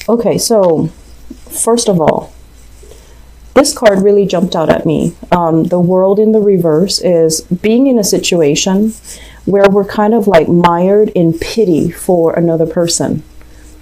Okay, so first of all, this card really jumped out at me. The world in the reverse is being in a situation where we're kind of like mired in pity for another person.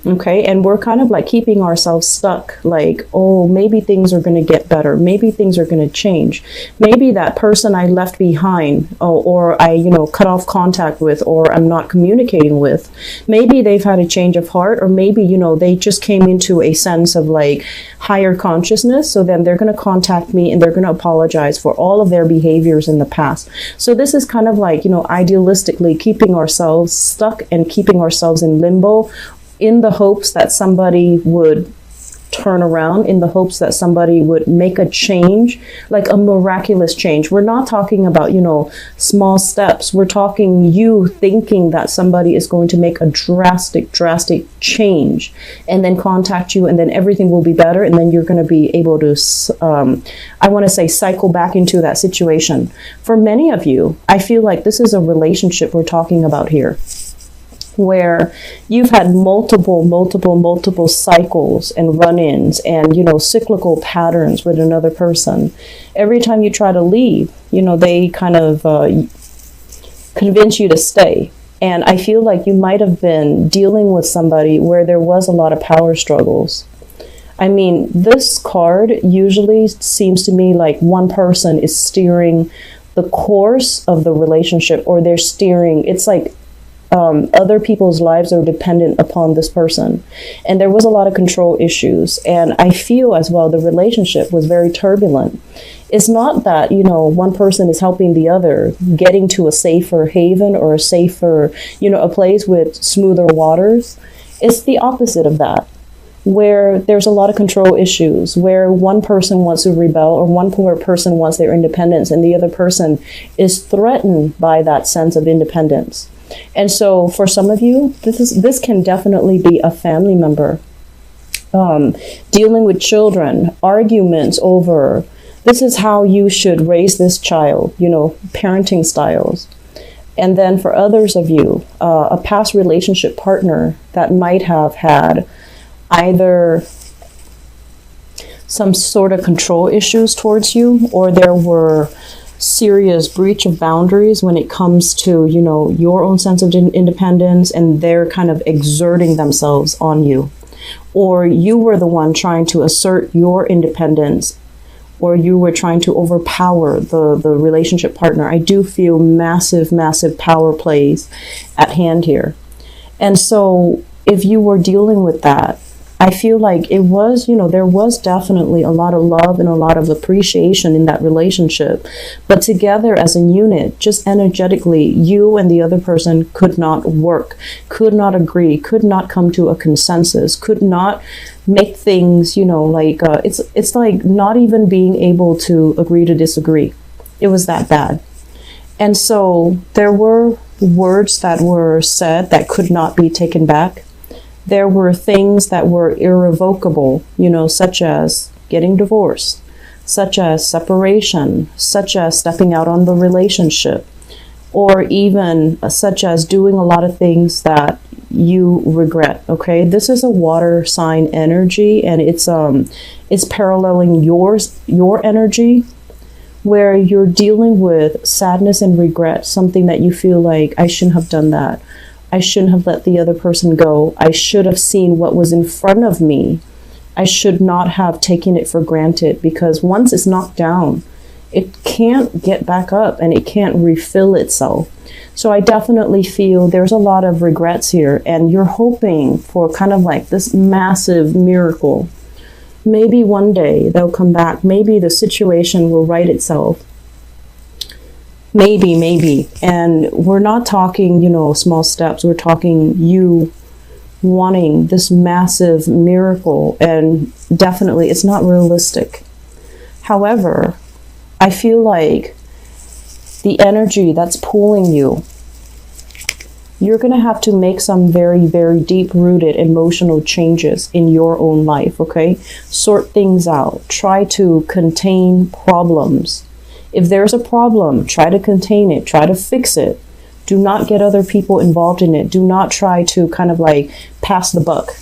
Okay, and we're kind of like keeping ourselves stuck, like, oh, maybe things are going to get better. Maybe things are going to change. Maybe that person I left behind, or I, cut off contact with, or I'm not communicating with, maybe they've had a change of heart, or maybe, they just came into a sense of like higher consciousness. So then they're going to contact me and they're going to apologize for all of their behaviors in the past. So this is kind of like, idealistically keeping ourselves stuck and keeping ourselves in limbo, in the hopes that somebody would turn around, in the hopes that somebody would make a change, like a miraculous change. We're not talking about, small steps. We're talking you thinking that somebody is going to make a drastic change and then contact you, and then everything will be better. And then you're going to be able to, I want to say, cycle back into that situation. For many of you, I feel like this is a relationship we're talking about here, where you've had multiple cycles and run-ins and, cyclical patterns with another person. Every time you try to leave, they kind of convince you to stay. And I feel like you might have been dealing with somebody where there was a lot of power struggles. I mean, this card usually seems to me like one person is steering the course of the relationship, or they're steering, it's like other people's lives are dependent upon this person. And there was a lot of control issues. And I feel as well the relationship was very turbulent. It's not that, one person is helping the other getting to a safer haven or a safer, a place with smoother waters. It's the opposite of that, where there's a lot of control issues, where one person wants to rebel, or one person wants their independence, and the other person is threatened by that sense of independence. And so for some of you, this can definitely be a family member, dealing with children, arguments over this is how you should raise this child, parenting styles. And then for others of you, a past relationship partner that might have had either some sort of control issues towards you, or there were serious breach of boundaries when it comes to, your own sense of independence, and they're kind of exerting themselves on you. Or you were the one trying to assert your independence, or you were trying to overpower the relationship partner. I do feel massive power plays at hand here. And so if you were dealing with that, I feel like it was, there was definitely a lot of love and a lot of appreciation in that relationship. But together as a unit, just energetically, you and the other person could not work, could not agree, could not come to a consensus, could not make things, it's like not even being able to agree to disagree. It was that bad. And so there were words that were said that could not be taken back. There were things that were irrevocable, such as getting divorced, such as separation, such as stepping out on the relationship, or even such as doing a lot of things that you regret. Okay, this is a water sign energy, and it's paralleling your energy, where you're dealing with sadness and regret, something that you feel like, I shouldn't have done that. I shouldn't have let the other person go. I should have seen what was in front of me. I should not have taken it for granted, because once it's knocked down, it can't get back up and it can't refill itself. So I definitely feel there's a lot of regrets here, and you're hoping for kind of like this massive miracle. Maybe one day they'll come back. Maybe the situation will right itself. Maybe. And we're not talking, small steps. We're talking you wanting this massive miracle, and definitely it's not realistic. However, I feel like the energy that's pulling you, you're going to have to make some very, very deep-rooted emotional changes in your own life, okay? Sort things out. Try to contain problems. If there's a problem, try to contain it. Try to fix it. Do not get other people involved in it. Do not try to kind of like pass the buck,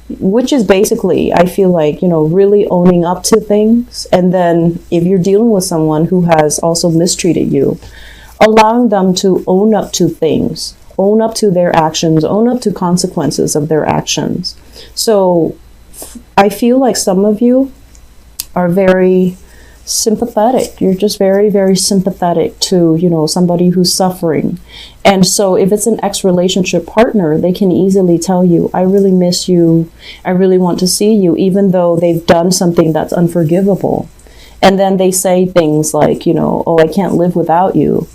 which is basically, I feel like, really owning up to things. And then if you're dealing with someone who has also mistreated you, allowing them to own up to things, own up to their actions, own up to consequences of their actions. So I feel like some of you are very sympathetic. You're just very, very sympathetic to, somebody who's suffering. And so if it's an ex-relationship partner, they can easily tell you, I really miss you. I really want to see you, even though they've done something that's unforgivable. And then they say things like, oh, I can't live without you.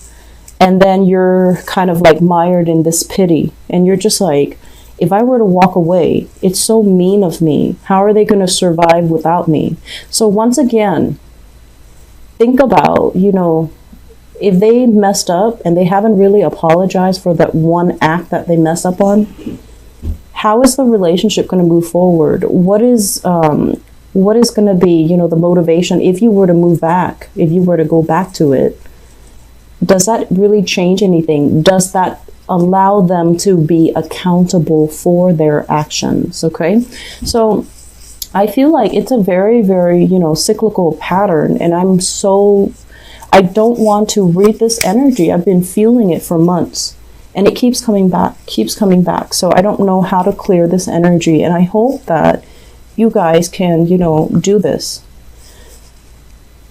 And then you're kind of like mired in this pity. And you're just like, if I were to walk away, it's so mean of me. How are they going to survive without me? So once again, think about, if they messed up and they haven't really apologized for that one act that they messed up on, how is the relationship going to move forward? What is going to be, the motivation if you were to move back, if you were to go back to it? Does that really change anything? Does that allow them to be accountable for their actions? Okay, so I feel like it's a very, very, cyclical pattern, and I don't want to read this energy. I've been feeling it for months, and it keeps coming back. So I don't know how to clear this energy, and I hope that you guys can, do this.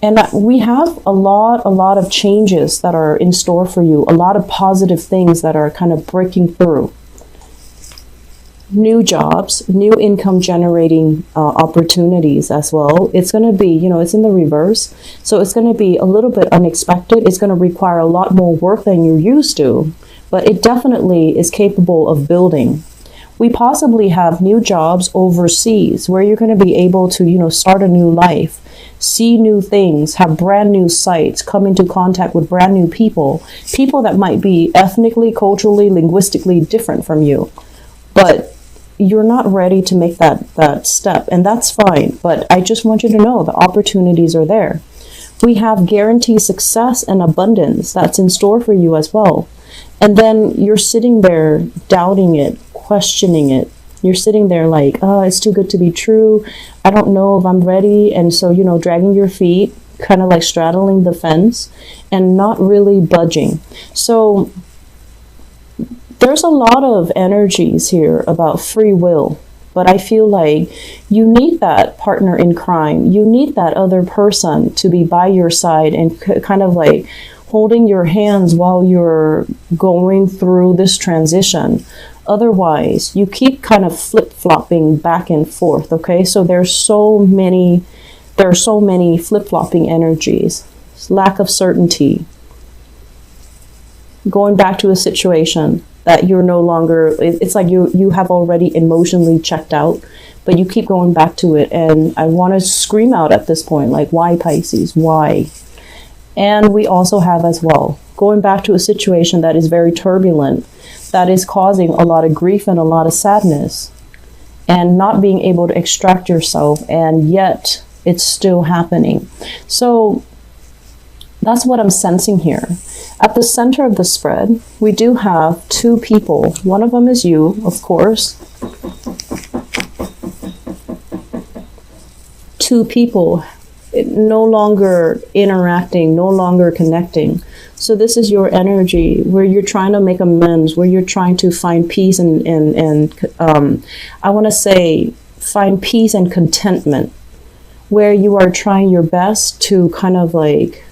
And we have a lot of changes that are in store for you, a lot of positive things that are kind of breaking through. New jobs, new income generating opportunities as well. It's going to be, it's in the reverse. So it's going to be a little bit unexpected. It's going to require a lot more work than you're used to, but it definitely is capable of building. We possibly have new jobs overseas where you're going to be able to, start a new life, see new things, have brand new sites, come into contact with brand new people that might be ethnically, culturally, linguistically different from you. But you're not ready to make that step, and that's fine. But I just want you to know the opportunities are there. We have guaranteed success and abundance that's in store for you as well. And then you're sitting there doubting it, questioning it. You're sitting there like, oh, it's too good to be true. I don't know if I'm ready. And so, dragging your feet, kind of like straddling the fence and not really budging. So there's a lot of energies here about free will, but I feel like you need that partner in crime. You need that other person to be by your side and kind of like holding your hands while you're going through this transition. Otherwise, you keep kind of flip-flopping back and forth, okay? So there are so many flip-flopping energies. Lack of certainty. Going back to a situation that you're no longer, it's like you have already emotionally checked out, but you keep going back to it. And I want to scream out at this point, like, why, Pisces? Why? And we also have as well, going back to a situation that is very turbulent, that is causing a lot of grief and a lot of sadness, and not being able to extract yourself, and yet it's still happening. So that's what I'm sensing here. At the center of the spread, we do have two people. One of them is you, of course. Two people no longer interacting, no longer connecting. So this is your energy where you're trying to make amends, where you're trying to find peace and I want to say find peace and contentment, where you are trying your best to kind of like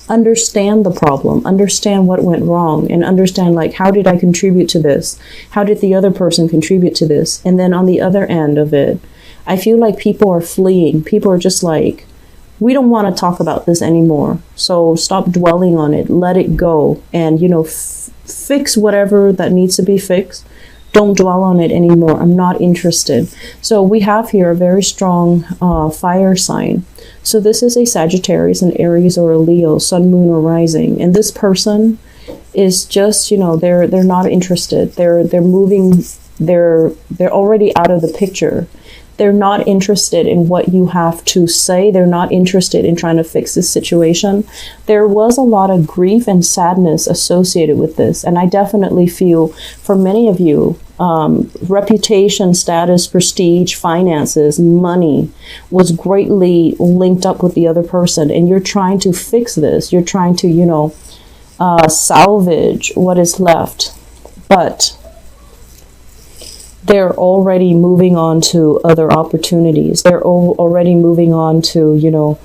understand the problem, understand what went wrong, and understand like, how did I contribute to this? How did the other person contribute to this? And then on the other end of it, I feel like people are fleeing. People are just like, we don't want to talk about this anymore. So stop dwelling on it. Let it go. And, fix whatever that needs to be fixed. Don't dwell on it anymore. I'm not interested. So we have here a very strong fire sign. So this is a Sagittarius, an Aries, or a Leo, Sun, Moon, or Rising. And this person is just, they're not interested. They're moving. They're already out of the picture. They're not interested in what you have to say. They're not interested in trying to fix this situation. There was a lot of grief and sadness associated with this. And I definitely feel for many of you, reputation, status, prestige, finances, money was greatly linked up with the other person. And you're trying to fix this. You're trying to, salvage what is left. But they're already moving on to other opportunities. They're already moving on to,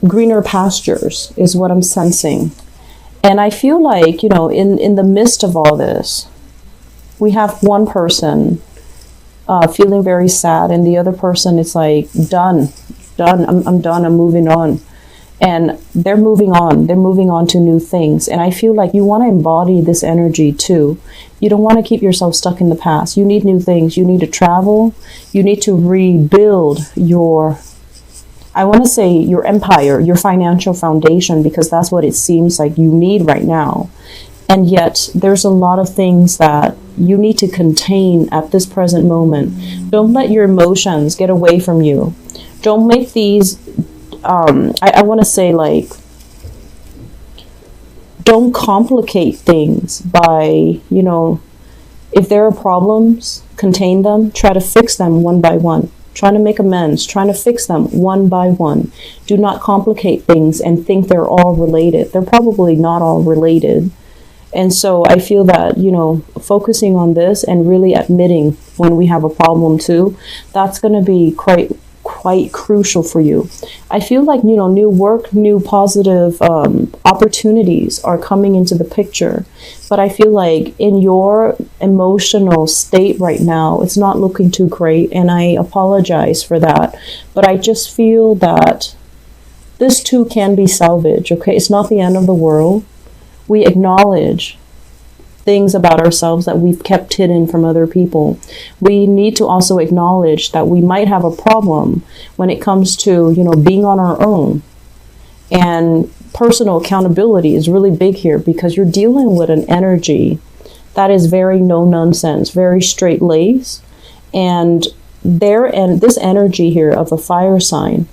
greener pastures is what I'm sensing. And I feel like, in the midst of all this, we have one person feeling very sad, and the other person is like, done, I'm done, I'm moving on. And they're moving on to new things. And I feel like you want to embody this energy too. You don't want to keep yourself stuck in the past. You need new things. You need to travel. You need to rebuild your empire, your financial foundation, because that's what it seems like you need right now. And yet there's a lot of things that you need to contain at this present moment. Don't let your emotions get away from you. Don't make these I want to say, like, don't complicate things by, if there are problems, contain them, try to fix them one by one, trying to make amends, trying to fix them one by one. Do not complicate things and think they're all related. They're probably not all related. And so I feel that, focusing on this and really admitting when we have a problem too, that's going to be quite crucial for you. I feel like, new work, new positive opportunities are coming into the picture. But I feel like in your emotional state right now, it's not looking too great. And I apologize for that. But I just feel that this too can be salvaged. Okay, it's not the end of the world. We acknowledge things about ourselves that we've kept hidden from other people. We need to also acknowledge that we might have a problem when it comes to, being on our own. And personal accountability is really big here, because you're dealing with an energy that is very no nonsense, very straight laced. And this energy here of a fire sign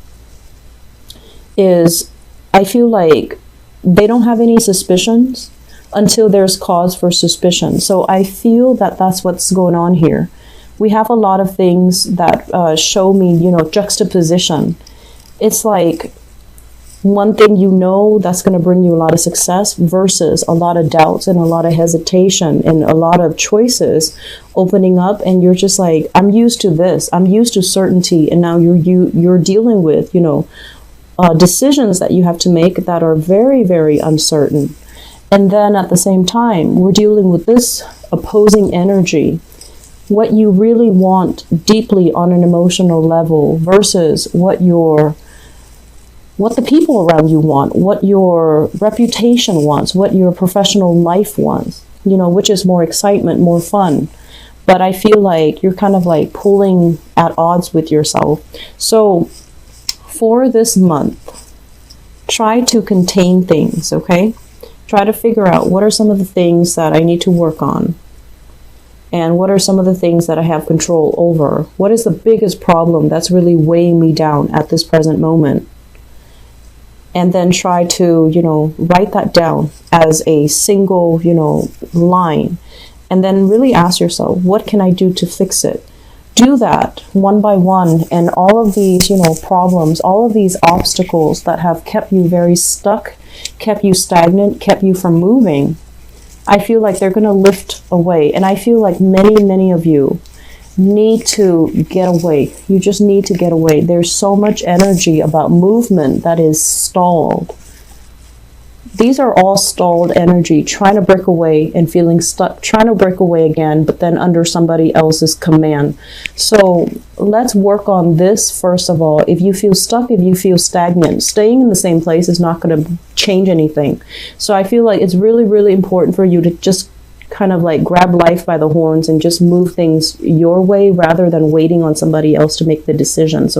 is, I feel like they don't have any suspicions until there's cause for suspicion. So I feel that that's what's going on here. We have a lot of things that show me, juxtaposition. It's like one thing that's going to bring you a lot of success versus a lot of doubts and a lot of hesitation and a lot of choices opening up. And you're just like, I'm used to this. I'm used to certainty. And now you're dealing with, decisions that you have to make that are very, very uncertain. And then at the same time, we're dealing with this opposing energy, what you really want deeply on an emotional level versus what the people around you want, what your reputation wants, what your professional life wants, which is more excitement, more fun. But I feel like you're kind of like pulling at odds with yourself. So for this month, try to contain things, okay? Try to figure out what are some of the things that I need to work on, and what are some of the things that I have control over. What is the biggest problem that's really weighing me down at this present moment? And then try to, write that down as a single, line. And then really ask yourself, what can I do to fix it? Do that one by one, and all of these, problems, all of these obstacles that have kept you very stuck, kept you stagnant, kept you from moving, I feel like they're going to lift away. And I feel like many of you need to get away. You just need to get away. There's so much energy about movement that is stalled. These are all stalled energy, trying to break away and feeling stuck, trying to break away again, but then under somebody else's command. So let's work on this first of all. If you feel stuck, if you feel stagnant, staying in the same place is not going to change anything. So I feel like it's really, really important for you to just kind of like grab life by the horns and just move things your way rather than waiting on somebody else to make the decision. So